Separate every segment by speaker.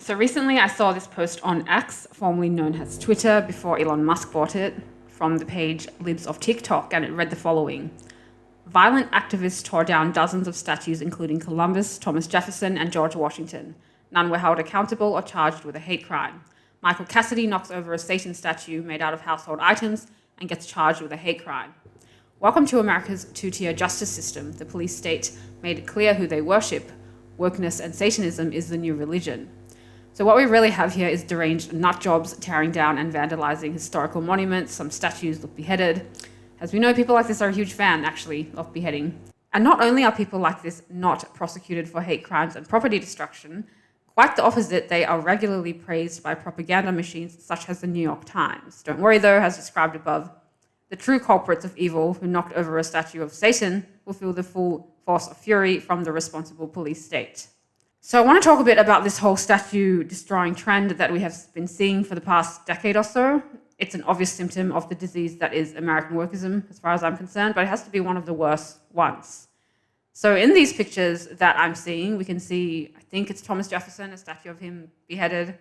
Speaker 1: So recently I saw this post on X, formerly known as Twitter, before Elon Musk bought it, from the page Libs of TikTok, and it read the following. Violent activists tore down dozens of statues including Columbus, Thomas Jefferson, and George Washington. None were held accountable or charged with a hate crime. Michael Cassidy knocks over a Satan statue made out of household items and gets charged with a hate crime. Welcome to America's two-tier justice system. The police state made it clear who they worship. Wokeness and Satanism is the new religion. So what we really have here is deranged nutjobs tearing down and vandalizing historical monuments. Some statues look beheaded. As we know, people like this are a huge fan, actually, of beheading. And not only are people like this not prosecuted for hate crimes and property destruction, quite the opposite, they are regularly praised by propaganda machines such as the New York Times. Don't worry though, as described above, the true culprits of evil who knocked over a statue of Satan will feel the full force of fury from the responsible police state. So I want to talk a bit about this whole statue destroying trend that we have been seeing for the past decade or so. It's an obvious symptom of the disease that is American wokeism, as far as I'm concerned, but it has to be one of the worst ones. So in these pictures that I'm seeing, we can see, I think it's Thomas Jefferson, a statue of him beheaded.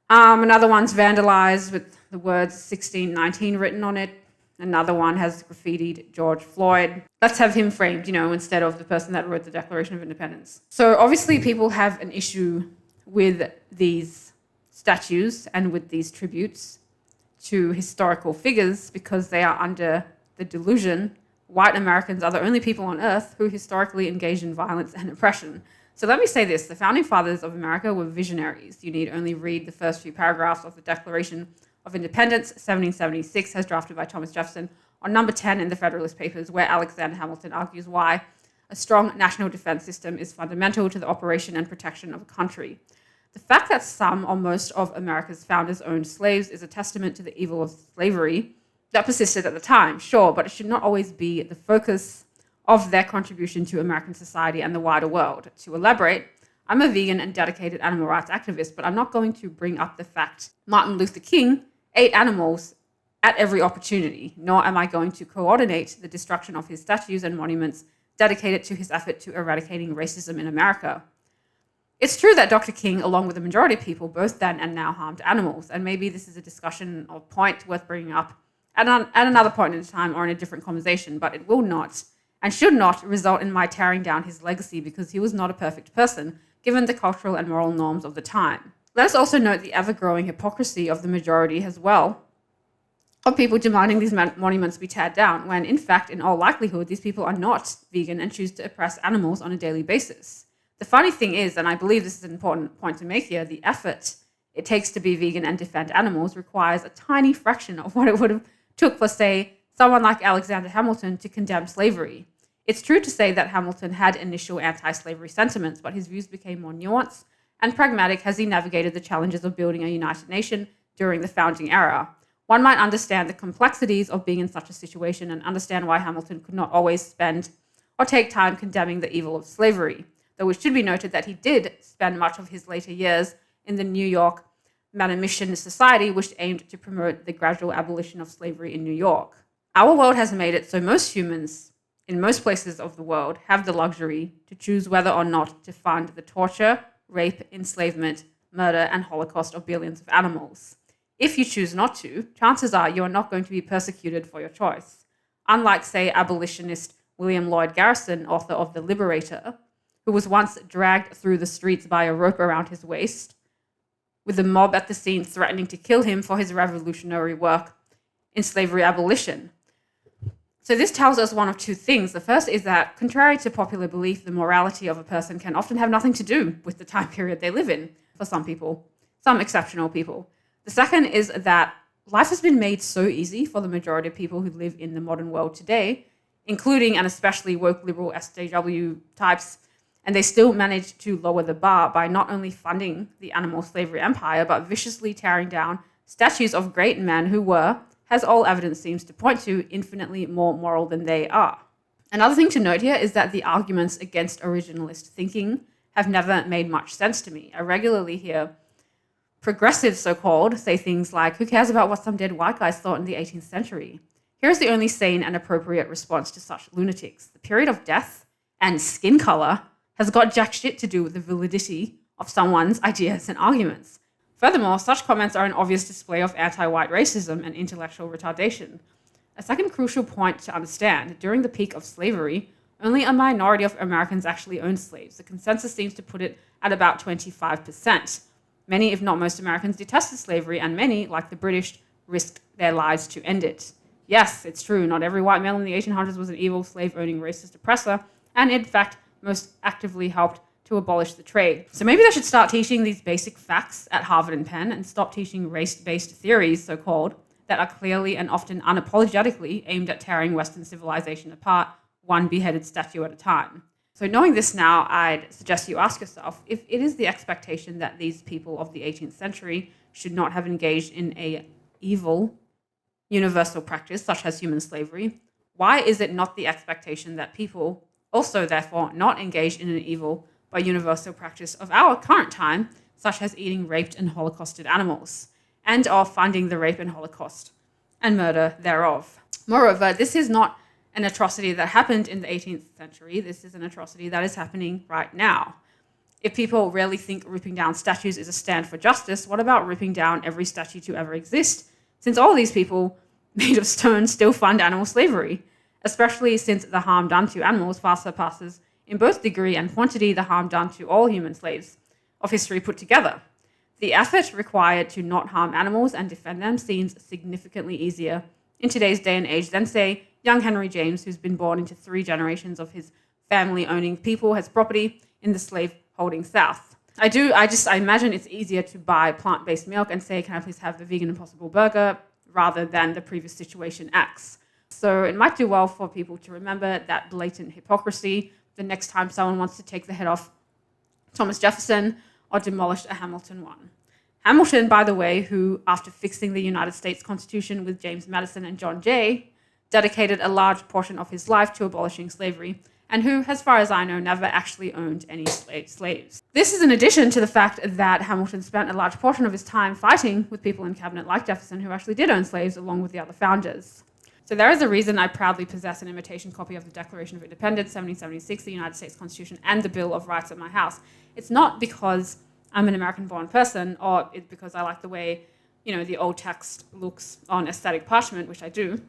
Speaker 1: Another one's vandalized with the words 1619 written on it. Another one has graffitied George Floyd. Let's have him framed, instead of the person that wrote the Declaration of Independence. So obviously people have an issue with these statues and with these tributes to historical figures because they are under the delusion white Americans are the only people on earth who historically engaged in violence and oppression. So let me say this, the founding fathers of America were visionaries. You need only read the first few paragraphs of the Declaration of Independence, 1776, as drafted by Thomas Jefferson, on number 10 in the Federalist Papers, where Alexander Hamilton argues why a strong national defense system is fundamental to the operation and protection of a country. The fact that some or most of America's founders owned slaves is a testament to the evil of slavery that persisted at the time, sure, but it should not always be the focus of their contribution to American society and the wider world. To elaborate, I'm a vegan and dedicated animal rights activist, but I'm not going to bring up the fact Martin Luther King ate animals at every opportunity, nor am I going to coordinate the destruction of his statues and monuments dedicated to his effort to eradicating racism in America. It's true that Dr. King, along with the majority of people, both then and now harmed animals, and maybe this is a discussion or point worth bringing up at another point in time or in a different conversation, but it will not and should not result in my tearing down his legacy because he was not a perfect person, given the cultural and moral norms of the time. Let us also note the ever-growing hypocrisy of the majority as well, of people demanding these monuments be teared down, when in fact, in all likelihood, these people are not vegan and choose to oppress animals on a daily basis. The funny thing is, and I believe this is an important point to make here, the effort it takes to be vegan and defend animals requires a tiny fraction of what it would have took for, say, someone like Alexander Hamilton to condemn slavery. It's true to say that Hamilton had initial anti-slavery sentiments, but his views became more nuanced and pragmatic as he navigated the challenges of building a united nation during the founding era. One might understand the complexities of being in such a situation and understand why Hamilton could not always spend or take time condemning the evil of slavery, though it should be noted that he did spend much of his later years in the New York Manumission Society, which aimed to promote the gradual abolition of slavery in New York. Our world has made it so most humans in most places of the world have the luxury to choose whether or not to fund the torture, rape, enslavement, murder, and Holocaust of billions of animals. If you choose not to, chances are you are not going to be persecuted for your choice. Unlike, say, abolitionist William Lloyd Garrison, author of The Liberator, who was once dragged through the streets by a rope around his waist, with the mob at the scene threatening to kill him for his revolutionary work in slavery abolition. So this tells us one of two things. The first is that, contrary to popular belief, the morality of a person can often have nothing to do with the time period they live in, for some people, some exceptional people. The second is that life has been made so easy for the majority of people who live in the modern world today, including and especially woke liberal SJW types, and they still manage to lower the bar by not only funding the animal slavery empire, but viciously tearing down statues of great men who were, as all evidence seems to point to, infinitely more moral than they are. Another thing to note here is that the arguments against originalist thinking have never made much sense to me. I regularly hear progressives, so-called, say things like, who cares about what some dead white guys thought in the 18th century? Here's the only sane and appropriate response to such lunatics. The period of death and skin color has got jack shit to do with the validity of someone's ideas and arguments. Furthermore, such comments are an obvious display of anti-white racism and intellectual retardation. A second crucial point to understand: during the peak of slavery, only a minority of Americans actually owned slaves. The consensus seems to put it at about 25%. Many, if not most, Americans detested slavery, and many, like the British, risked their lives to end it. Yes, it's true, not every white male in the 1800s was an evil, slave-owning, racist oppressor, and in fact, most actively helped to abolish the trade. So maybe they should start teaching these basic facts at Harvard and Penn and stop teaching race-based theories, so-called, that are clearly and often unapologetically aimed at tearing Western civilization apart, one beheaded statue at a time. So knowing this now, I'd suggest you ask yourself, if it is the expectation that these people of the 18th century should not have engaged in a evil, universal practice such as human slavery, why is it not the expectation that people also therefore not engage in an evil but universal practice of our current time, such as eating raped and holocausted animals, and of funding the rape and holocaust and murder thereof? Moreover, this is not an atrocity that happened in the 18th century. This is an atrocity that is happening right now. If people really think ripping down statues is a stand for justice, what about ripping down every statue to ever exist? Since all these people made of stone still fund animal slavery, especially since the harm done to animals far surpasses in both degree and quantity the harm done to all human slaves of history put together. The effort required to not harm animals and defend them seems significantly easier in today's day and age than, say, young Henry James, who's been born into 3 generations of his family owning people, has property in the slave-holding South. I imagine it's easier to buy plant-based milk and say, can I please have the vegan Impossible Burger, rather than the previous situation X. So it might do well for people to remember that blatant hypocrisy the next time someone wants to take the head off Thomas Jefferson or demolish a Hamilton one. Hamilton, by the way, who, after fixing the United States Constitution with James Madison and John Jay, dedicated a large portion of his life to abolishing slavery, and who, as far as I know, never actually owned any slaves. This is in addition to the fact that Hamilton spent a large portion of his time fighting with people in cabinet like Jefferson who actually did own slaves along with the other founders. So there is a reason I proudly possess an imitation copy of the Declaration of Independence, 1776, the United States Constitution, and the Bill of Rights at my house. It's not because I'm an American-born person, or it's because I like the way, the old text looks on aesthetic parchment, which I do.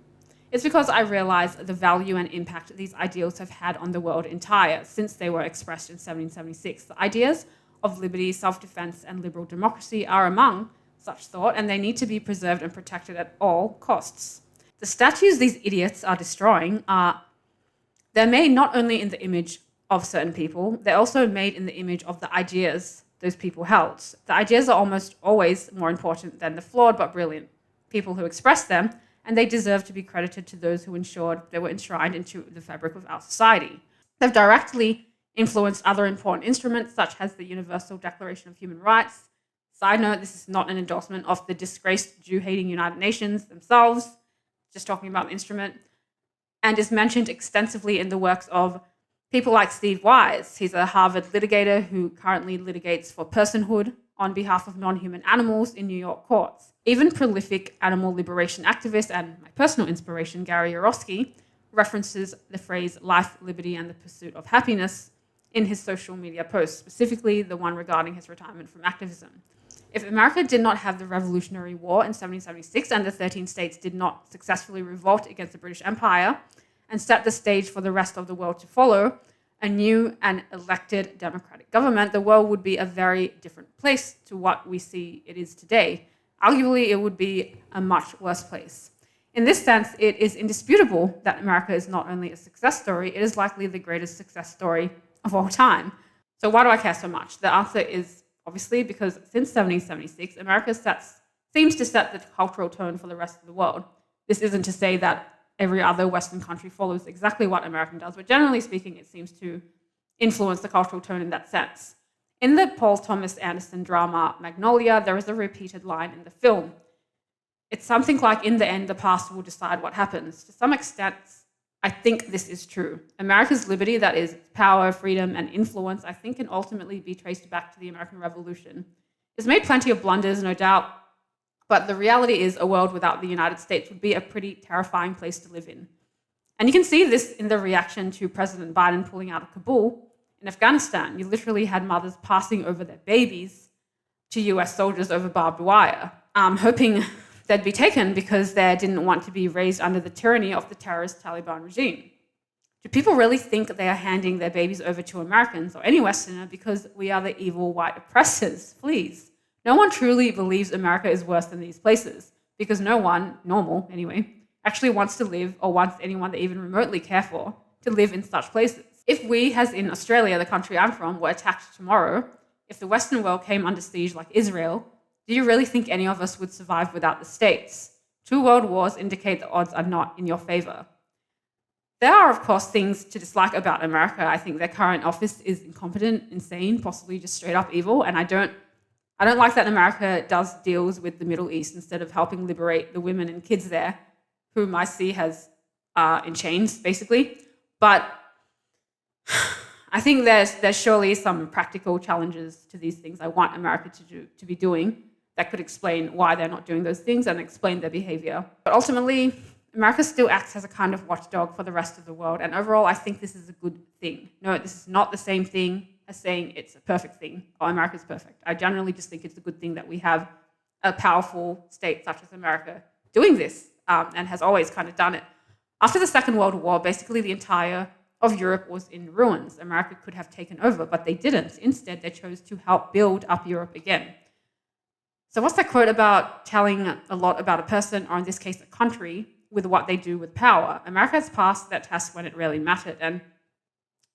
Speaker 1: It's because I realize the value and impact these ideals have had on the world entire since they were expressed in 1776. The ideas of liberty, self-defense, and liberal democracy are among such thought, and they need to be preserved and protected at all costs. The statues these idiots are destroying they're made not only in the image of certain people, they're also made in the image of the ideas those people held. The ideas are almost always more important than the flawed but brilliant people who express them, and they deserve to be credited to those who ensured they were enshrined into the fabric of our society. They've directly influenced other important instruments, such as the Universal Declaration of Human Rights. Side note, this is not an endorsement of the disgraced Jew-hating United Nations themselves, just talking about the instrument, and is mentioned extensively in the works of people like Steve Wise. He's a Harvard litigator who currently litigates for personhood on behalf of non-human animals in New York courts. Even prolific animal liberation activist and my personal inspiration, Gary Yourofsky, references the phrase life, liberty, and the pursuit of happiness in his social media posts, specifically the one regarding his retirement from activism. If America did not have the Revolutionary War in 1776 and the 13 states did not successfully revolt against the British Empire and set the stage for the rest of the world to follow, a new and elected democratic government, the world would be a very different place to what we see it is today. Arguably, it would be a much worse place. In this sense, it is indisputable that America is not only a success story, it is likely the greatest success story of all time. So why do I care so much? The answer is obviously because since 1776, America seems to set the cultural tone for the rest of the world. This isn't to say that every other Western country follows exactly what America does, but generally speaking, it seems to influence the cultural tone in that sense. In the Paul Thomas Anderson drama Magnolia, there is a repeated line in the film. It's something like, in the end, the past will decide what happens. To some extent, I think this is true. America's liberty, that is power, freedom, and influence, I think can ultimately be traced back to the American Revolution. It's made plenty of blunders, no doubt, but the reality is a world without the United States would be a pretty terrifying place to live in. And you can see this in the reaction to President Biden pulling out of Kabul in In Afghanistan, you literally had mothers passing over their babies to US soldiers over barbed wire, hoping they'd be taken because they didn't want to be raised under the tyranny of the terrorist Taliban regime. Do people really think they are handing their babies over to Americans or any Westerner because we are the evil white oppressors? Please. No one truly believes America is worse than these places because no one, normal anyway, actually wants to live or wants anyone they even remotely care for to live in such places. If we, as in Australia, the country I'm from, were attacked tomorrow, if the Western world came under siege like Israel, do you really think any of us would survive without the States? 2 world wars indicate the odds are not in your favor. There are, of course, things to dislike about America. I think their current office is incompetent, insane, possibly just straight up evil, and I don't like that America does deals with the Middle East instead of helping liberate the women and kids there, whom I see has in chains, basically. But I think there's surely some practical challenges to these things I want America to be doing that could explain why they're not doing those things and explain their behavior. But ultimately, America still acts as a kind of watchdog for the rest of the world. And overall, I think this is a good thing. No, this is not the same thing as saying it's a perfect thing or America's perfect. I generally just think it's a good thing that we have a powerful state such as America doing this and has always kind of done it. After the Second World War, basically the entire of Europe was in ruins. America could have taken over, but they didn't. Instead, they chose to help build up Europe again. So what's that quote about telling a lot about a person, or in this case, a country, with what they do with power? America has passed that test when it really mattered. And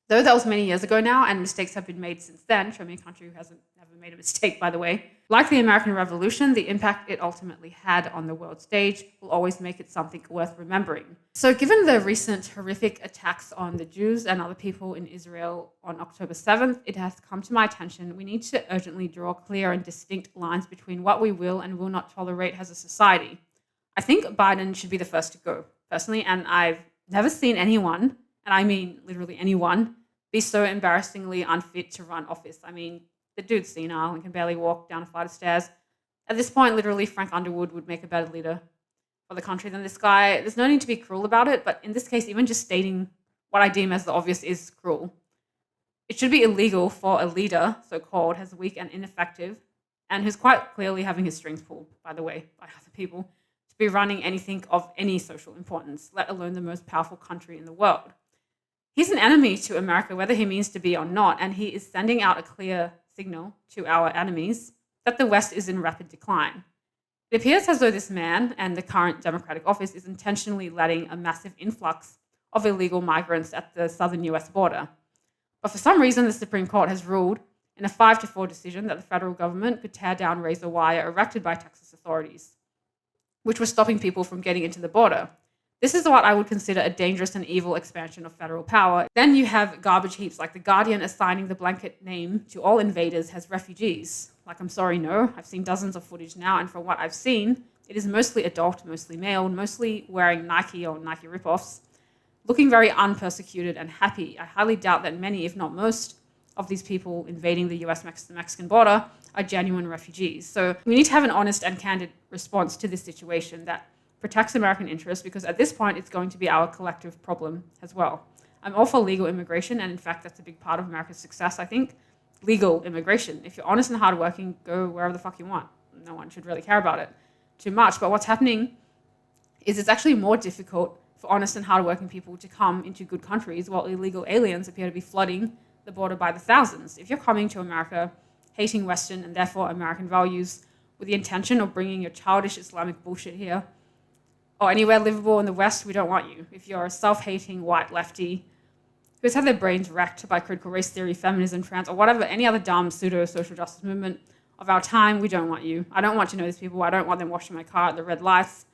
Speaker 1: though that was many years ago now, and mistakes have been made since then, show me a country who hasn't never made a mistake, by the way. Like the American Revolution, the impact it ultimately had on the world stage will always make it something worth remembering. So given the recent horrific attacks on the Jews and other people in Israel on October 7th, it has come to my attention we need to urgently draw clear and distinct lines between what we will and will not tolerate as a society. I think Biden should be the first to go, personally, and I've never seen anyone, and I mean literally anyone, be so embarrassingly unfit to run office. I mean, the dude's senile and can barely walk down a flight of stairs. At this point, literally, Frank Underwood would make a better leader for the country than this guy. There's no need to be cruel about it, but in this case, even just stating what I deem as the obvious is cruel. It should be illegal for a leader, so-called, who's weak and ineffective, and who's quite clearly having his strings pulled, by the way, by other people, to be running anything of any social importance, let alone the most powerful country in the world. He's an enemy to America, whether he means to be or not, and he is sending out a clear signal to our enemies that the West is in rapid decline. It appears as though this man and the current Democratic office is intentionally letting a massive influx of illegal migrants at the southern US border. But for some reason, the Supreme Court has ruled in a 5-4 decision that the federal government could tear down razor wire erected by Texas authorities, which was stopping people from getting into the border. This is what I would consider a dangerous and evil expansion of federal power. Then you have garbage heaps like The Guardian assigning the blanket name to all invaders as refugees. Like, I'm sorry, no. I've seen dozens of footage now, and from what I've seen, it is mostly adult, mostly male, mostly wearing Nike or Nike ripoffs, looking very unpersecuted and happy. I highly doubt that many, if not most, of these people invading the US-Mexican border are genuine refugees. So we need to have an honest and candid response to this situation that protects American interests, because at this point, it's going to be our collective problem as well. I'm all for legal immigration, and in fact, that's a big part of America's success, I think. Legal immigration. If you're honest and hardworking, go wherever the fuck you want. No one should really care about it too much. But what's happening is it's actually more difficult for honest and hardworking people to come into good countries, while illegal aliens appear to be flooding the border by the thousands. If you're coming to America, hating Western and therefore American values, with the intention of bringing your childish Islamic bullshit here, or anywhere livable in the West, we don't want you. If you're a self-hating white lefty who's had their brains wrecked by critical race theory, feminism, trans, or whatever, any other dumb pseudo-social justice movement of our time, we don't want you. I don't want to know these people. I don't want them washing my car at the red lights.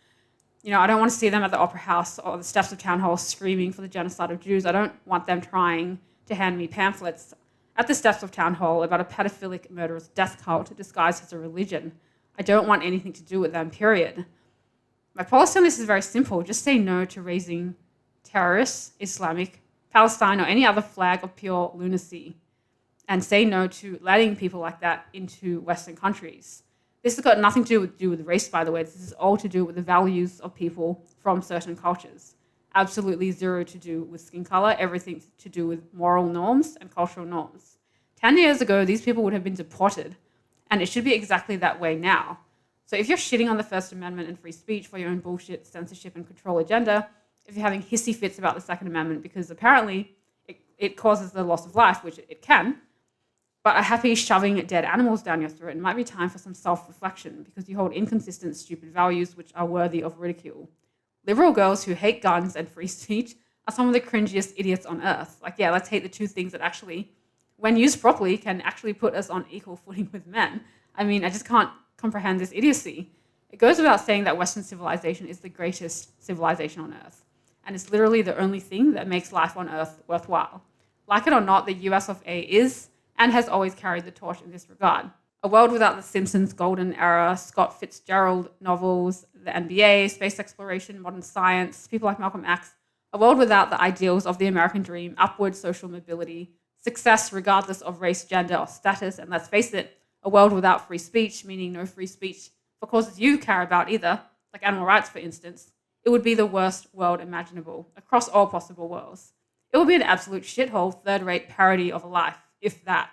Speaker 1: You know, I don't want to see them at the Opera House or the steps of Town Hall screaming for the genocide of Jews. I don't want them trying to hand me pamphlets at the steps of Town Hall about a pedophilic, murderous death cult disguised as a religion. I don't want anything to do with them, period. My policy on this is very simple. Just say no to raising terrorists, Islamic, Palestine, or any other flag of pure lunacy. And say no to letting people like that into Western countries. This has got nothing to do with race, by the way. This is all to do with the values of people from certain cultures. absolutely zero to do with skin color, everything to do with moral norms and cultural norms. 10 years ago, these people would have been deported, and it should be exactly that way now. So if you're shitting on the First Amendment and free speech for your own bullshit censorship and control agenda, if you're having hissy fits about the Second Amendment because apparently it causes the loss of life, which it can, but are happy shoving dead animals down your throat, it might be time for some self-reflection because you hold inconsistent, stupid values which are worthy of ridicule. Liberal girls who hate guns and free speech are some of the cringiest idiots on earth. Like, yeah, let's hate the two things that actually, when used properly, can actually put us on equal footing with men. I mean, I just can't comprehend this idiocy. It goes without saying that Western civilization is the greatest civilization on earth, and it's literally the only thing that makes life on earth worthwhile. Like it or not, the US of A is and has always carried the torch in this regard. A world without the Simpsons golden era, Scott Fitzgerald novels, the NBA, space exploration, modern science, people like Malcolm X. A world without the ideals of the American dream, upward social mobility, success regardless of race, gender, or status, and let's face it, a world without free speech, meaning no free speech for causes you care about either, like animal rights for instance, it would be the worst world imaginable, across all possible worlds. It would be an absolute shithole, third-rate parody of a life, if that.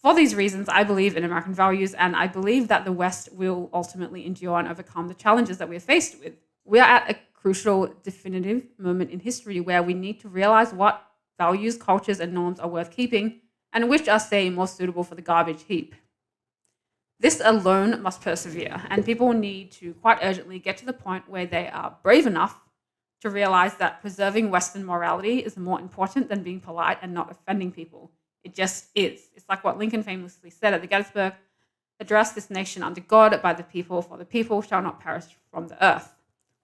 Speaker 1: For these reasons, I believe in American values, and I believe that the West will ultimately endure and overcome the challenges that we're faced with. We are at a crucial, definitive moment in history where we need to realize what values, cultures, and norms are worth keeping, and which are, say, more suitable for the garbage heap. This alone must persevere, and people need to quite urgently get to the point where they are brave enough to realize that preserving Western morality is more important than being polite and not offending people. It just is. It's like what Lincoln famously said at the Gettysburg Address: this nation under God, by the people, for the people, shall not perish from the earth.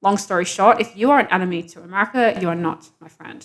Speaker 1: Long story short, if you are an enemy to America, you are not my friend.